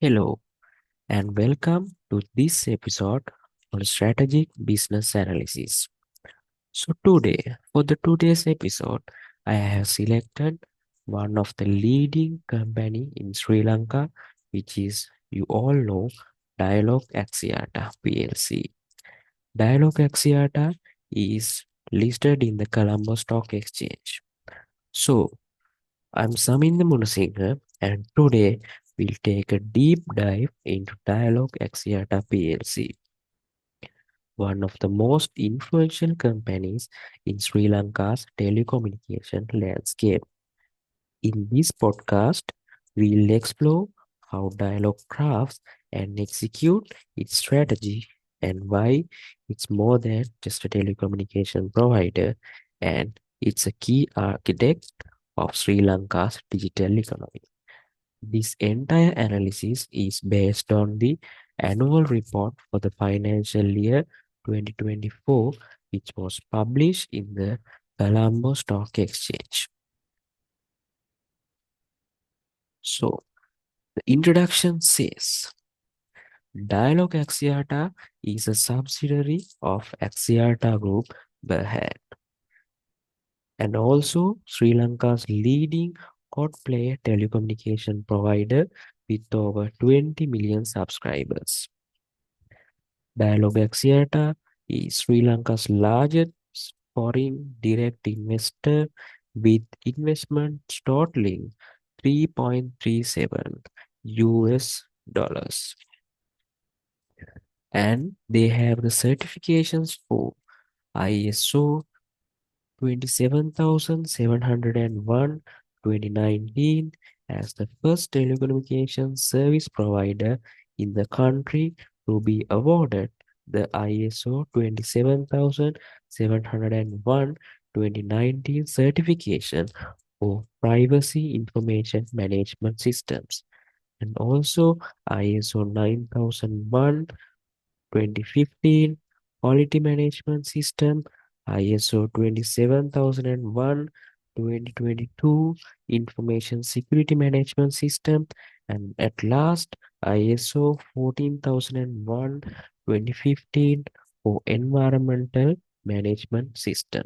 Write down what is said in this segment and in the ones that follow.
Hello and welcome to this episode on strategic business analysis. For today's episode, I have selected one of the leading company in Sri Lanka, which is you all know Dialog Axiata PLC. Dialog Axiata is listed in the Colombo Stock Exchange. So I'm Samin Munasinghe, and today we'll take a deep dive into Dialog Axiata PLC, one of the most influential companies in Sri Lanka's telecommunication landscape. In this podcast, we'll explore how Dialog crafts and execute its strategy and why it's more than just a telecommunication provider and it's a key architect of Sri Lanka's digital economy. This entire analysis is based on the annual report for the financial year 2024, which was published in the Colombo Stock Exchange. So, the introduction says Dialog Axiata is a subsidiary of Axiata Group Berhad and also Sri Lanka's leading quad player telecommunication provider with over 20 million subscribers. Dialog Axiata is Sri Lanka's largest foreign direct investor with investments totaling 3.37 US dollars. And they have the certifications for ISO 27701 2019 as the first telecommunications service provider in the country to be awarded the ISO 27701 2019 certification for privacy information management systems and also ISO 9001 2015 Quality Management System, ISO 27001 2022 Information Security Management System, and at last ISO 14001 2015 for Environmental Management System.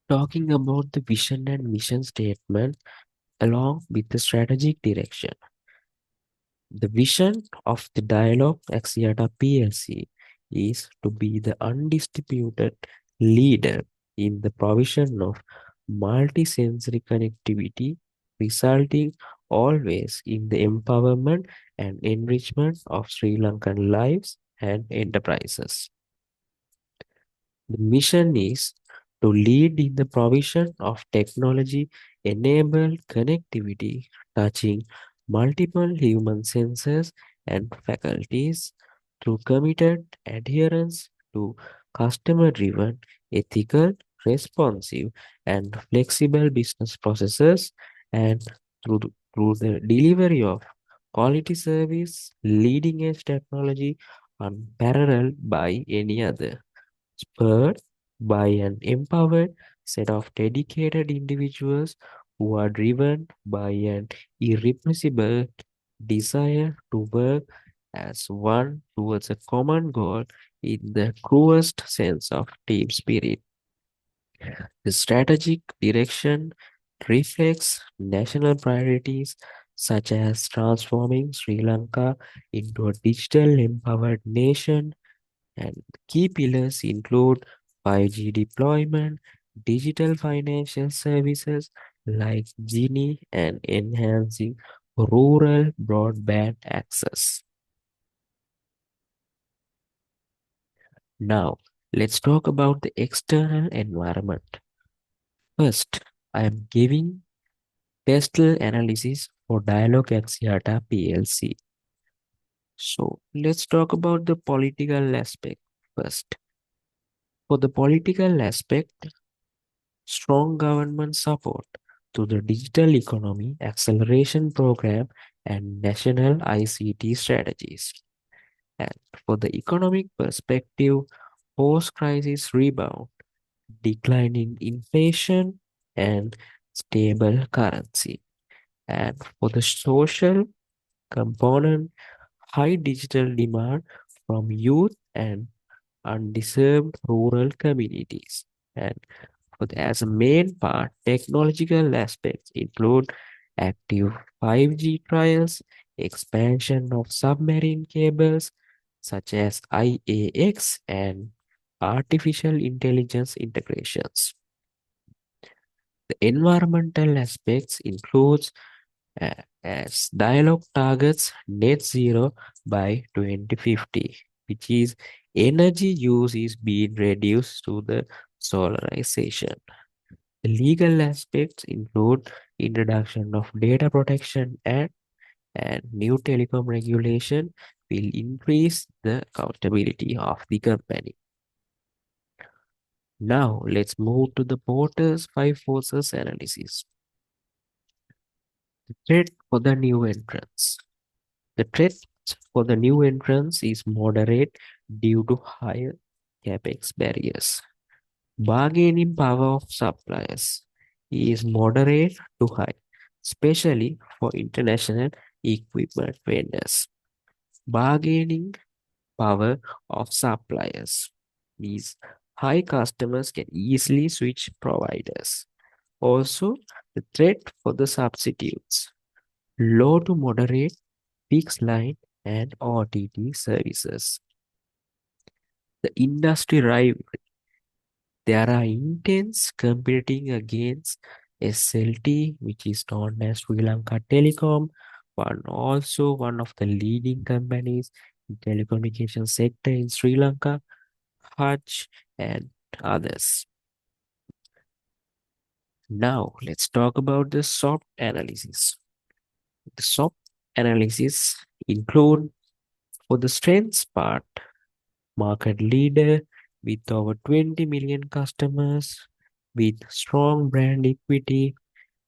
Talking about the vision and mission statement along with the strategic direction. The vision of the Dialog Axiata PLC is to be the undisputed leader in the provision of multi-sensory connectivity, resulting always in the empowerment and enrichment of Sri Lankan lives and enterprises. The mission is to lead in the provision of technology-enabled connectivity touching multiple human senses and faculties through committed adherence to customer-driven, ethical, responsive, and flexible business processes and through the delivery of quality service, leading-edge technology unparalleled by any other spurred by an empowered set of dedicated individuals who are driven by an irrepressible desire to work as one towards a common goal in the truest sense of team spirit. The strategic direction reflects national priorities such as transforming Sri Lanka into a digital empowered nation and key pillars include 5G deployment, digital financial services like Genie, and enhancing rural broadband access. Now, let's talk about the external environment. First, I am giving textual analysis for Dialog Axiata PLC. So, let's talk about the political aspect first. For the political aspect, strong government support to the digital economy acceleration program and national ICT strategies. And for the economic perspective, post-crisis rebound, declining inflation, and stable currency. And for the social component, high digital demand from youth and undeserved rural communities. And as a main part, technological aspects include active 5G trials, expansion of submarine cables such as IAX, and artificial intelligence integrations. The environmental aspects includes as Dialog targets net zero by 2050, which is energy use is being reduced to the solarization. The legal aspects include introduction of data protection act and new telecom regulation will increase the accountability of the company. Now let's move to the Porter's five forces analysis. Threat for the new entrants. The threat for the new entrants is moderate due to higher capex barriers. Bargaining power of suppliers is moderate to high, especially for international equipment vendors. Bargaining power of suppliers means high customers can easily switch providers. Also, the threat for the substitutes, low to moderate fixed line and OTT services. The industry rivalry. There are intense competing against SLT, which is known as Sri Lanka Telecom, one of the leading companies in telecommunication sector in Sri Lanka, Hutch, and others. Now let's talk about the SOP analysis. The SOP analysis include for the strengths part, market leader with over 20 million customers, with strong brand equity,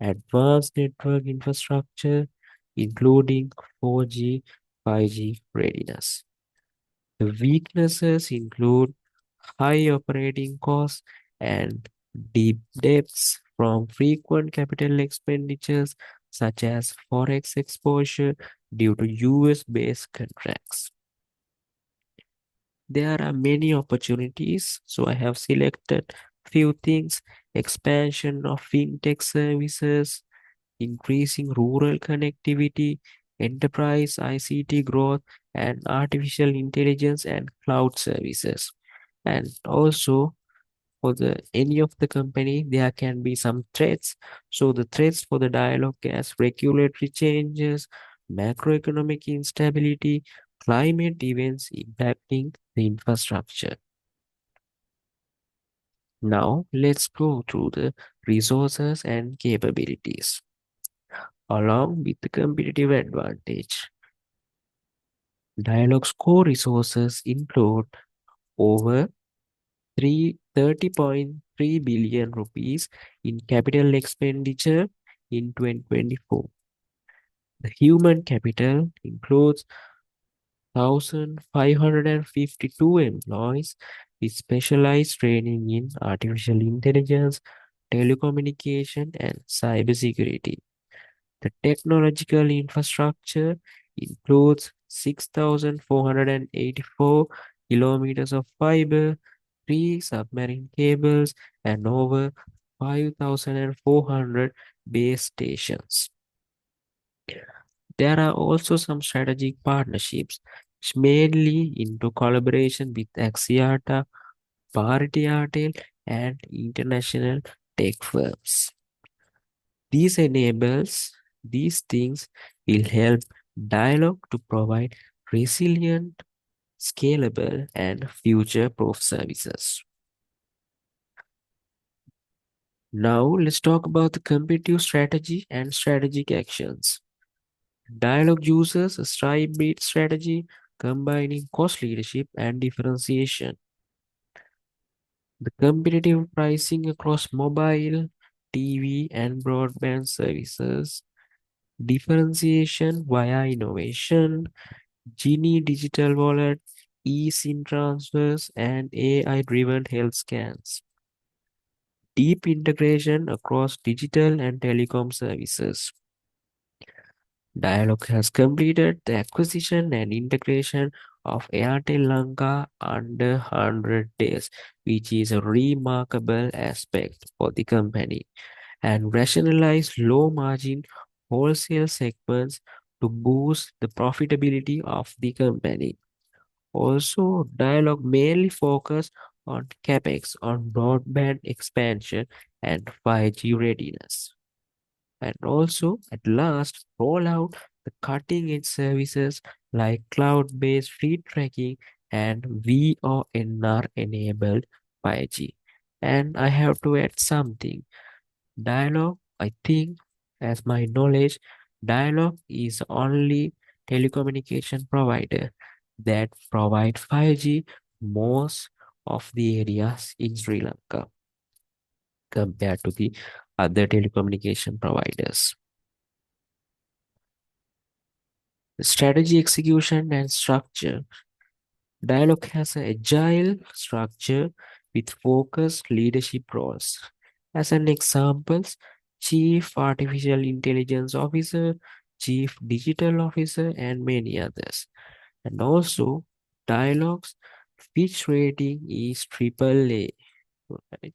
advanced network infrastructure, including 4G, 5G readiness. The weaknesses include high operating costs and deep debts from frequent capital expenditures such as forex exposure due to US based contracts. There are many opportunities, so I have selected few things: expansion of fintech services, increasing rural connectivity, enterprise ICT growth, and artificial intelligence and cloud services. And also for the any of the company, there can be some threats. So the threats for the dialogue as regulatory changes, macroeconomic instability, climate events impacting the infrastructure. Now let's go through the resources and capabilities along with the competitive advantage. Dialog's core resources include over 30.3 billion rupees in capital expenditure in 2024. The human capital includes 1,552 employees with specialized training in artificial intelligence, telecommunication, and cybersecurity. The technological infrastructure includes 6,484 kilometers of fiber, three submarine cables, and over 5,400 base stations. There are also some strategic partnerships, which mainly into collaboration with Axiata, Bharti Airtel, and international tech firms. These things will help Dialog to provide resilient, scalable, and future-proof services. Now let's talk about the competitive strategy and strategic actions. Dialog uses a stride-beat strategy combining cost leadership and differentiation. The competitive pricing across mobile, TV, and broadband services, differentiation via innovation, Genie digital wallet, eSIM transfers, and AI-driven health scans. deep integration across digital and telecom services. Dialog has completed the acquisition and integration of Airtel Lanka under 100 days, which is a remarkable aspect for the company, and rationalized low margin wholesale segments to boost the profitability of the company. Also, Dialog mainly focus on capex on broadband expansion and 5G readiness, and also at last roll out the cutting edge services like cloud-based fleet tracking and VONR enabled 5G. And I have to add something. Dialog, I think, as my knowledge, Dialog is the only telecommunication provider that provide 5G most of the areas in Sri Lanka compared to the other telecommunication providers. Strategy execution and structure. Dialog has an agile structure with focused leadership roles. As an example, Chief Artificial Intelligence Officer, Chief Digital Officer, and many others. And also, Dialog's Fitch rating is AAA, right?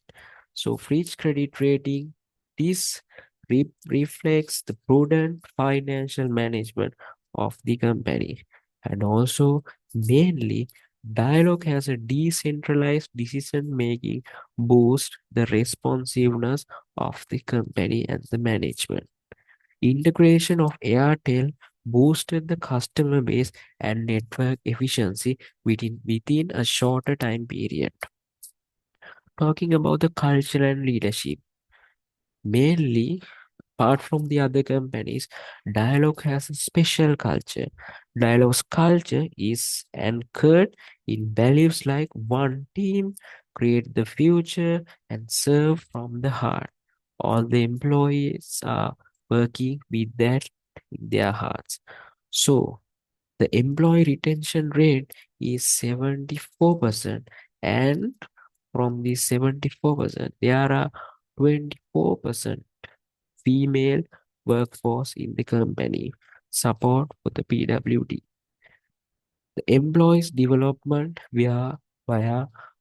So, Fitch credit rating, this reflects the prudent financial management of the company. And also, mainly, Dialog has a decentralized decision making, boost the responsiveness of the company and the management. Integration of Airtel boosted the customer base and network efficiency within a shorter time period. Talking about the culture and leadership, mainly apart from the other companies, Dialog has a special culture. Dialog's culture is anchored in values like one team, create the future, and serve from the heart. All the employees are working with that in their hearts. So, the employee retention rate is 74%, and from the 74%, there are 24% female workforce in the company. Support for the PWD. The employees development via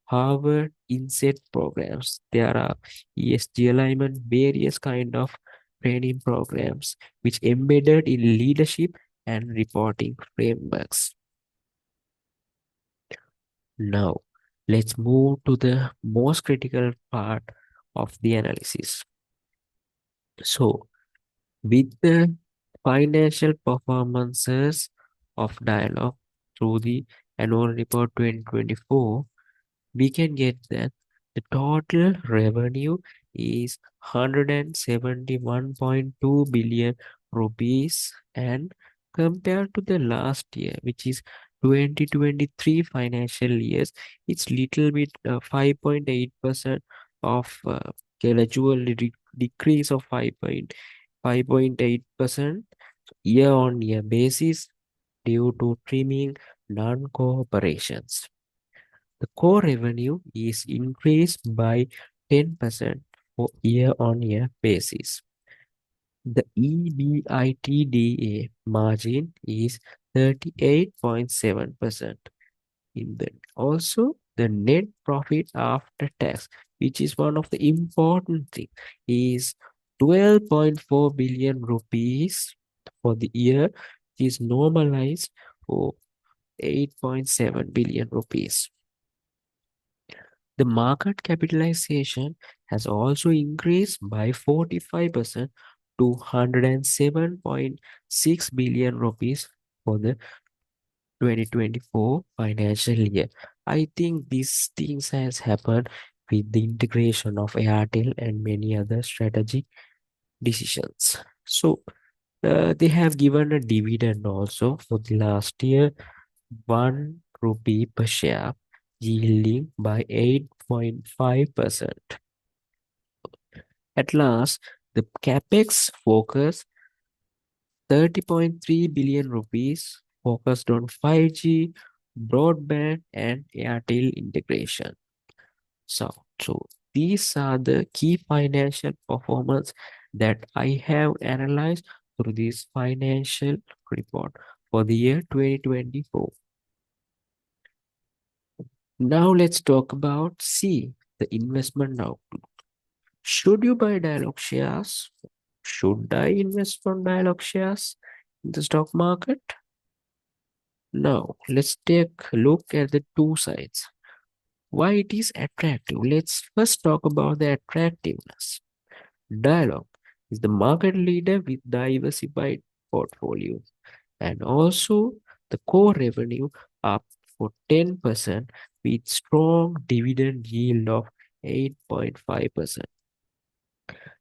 Harvard Inset programs. There are ESG alignment, various kind of training programs which embedded in leadership and reporting frameworks. Now, let's move to the most critical part of the analysis. So, with the financial performances of Dialog through the annual report 2024, we can get that the total revenue is 171.2 billion rupees, and compared to the last year, which is 2023 financial years, it's little bit 5.8% of gradual decrease of 5.8% year on year basis due to trimming non-core operations. The core revenue is increased by 10% for year-on-year basis. The EBITDA margin is 38.7%. In the also the net profit after tax, which is one of the important thing, is 12.4 billion rupees for the year, is normalized for 8.7 billion rupees. The market capitalization has also increased by 45% to 107.6 billion rupees for the 2024 financial year. I think these things has happened with the integration of Airtel and many other strategic decisions. So they have given a dividend also for the last year, 1 rupee per share, yielding by 8.5%. At last, the capex focus 30.3 billion rupees focused on 5G, broadband, and Airtel integration. So these are the key financial performance that I have analyzed through this financial report for the year 2024. Now let's talk about C, the investment outlook. Should you buy Dialog shares? Should I invest from Dialog shares in the stock market? Now let's take a look at the two sides. Why it is attractive? Let's first talk about the attractiveness. Dialog is the market leader with diversified portfolio and also the core revenue up for 10% with strong dividend yield of 8.5%.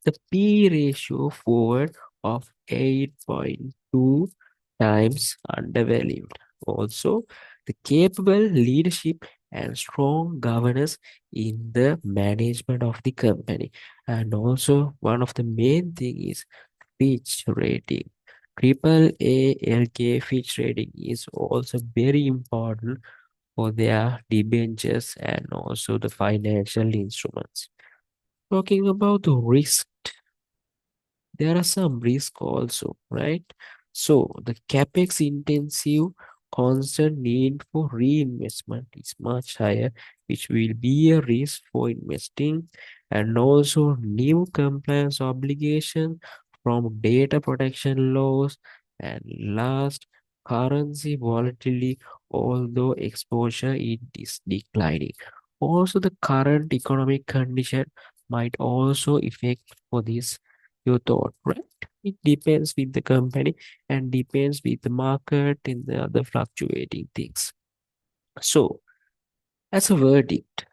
The P ratio forward of 8.2 times undervalued. Also, the capable leadership and strong governance in the management of the company. And also, one of the main thing is Fitch rating. Triple A LK Fitch rating is also very important for their debentures and also the financial instruments. Talking about the risk, there are some risk also, right? So the capex intensive constant need for reinvestment is much higher, which will be a risk for investing, and also new compliance obligation from data protection laws, and last, currency volatility, although exposure it is declining. Also, the current economic condition might also affect for this your thought, right? It depends with the company and depends with the market and the other fluctuating things. So, as a verdict,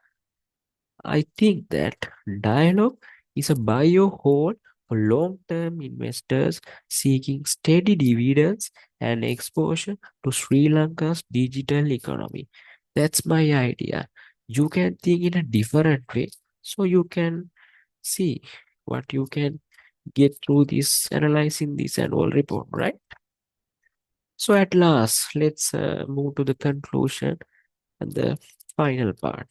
I think that Dialog is a buy or hold for long-term investors seeking steady dividends and exposure to Sri Lanka's digital economy. That's my idea. You can think in a different way, so you can see what you can get through this analyzing this annual report, right? So at last, let's move to the conclusion and the final part.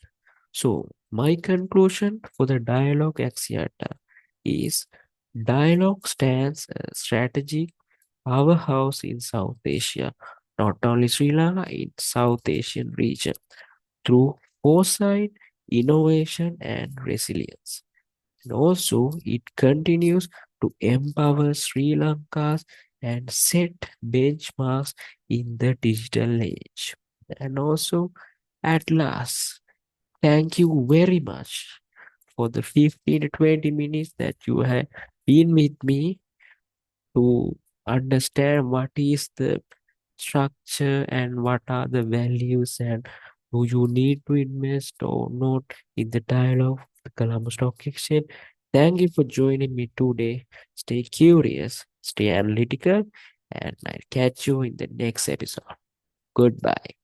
So my conclusion for the dialogue Axiata is dialogue stands a strategic powerhouse in South Asia, not only Sri Lanka, in South Asian region through foresight, innovation, and resilience. And also, it continues to empower Sri Lanka's and set benchmarks in the digital age. And also, at last, thank you very much for the 15 to 20 minutes that you have been with me to understand what is the structure and what are the values and do you need to invest or not in the dialogue of the Colombo Stock Exchange. Thank you for joining me today. Stay curious, stay analytical, and I'll catch you in the next episode. Goodbye.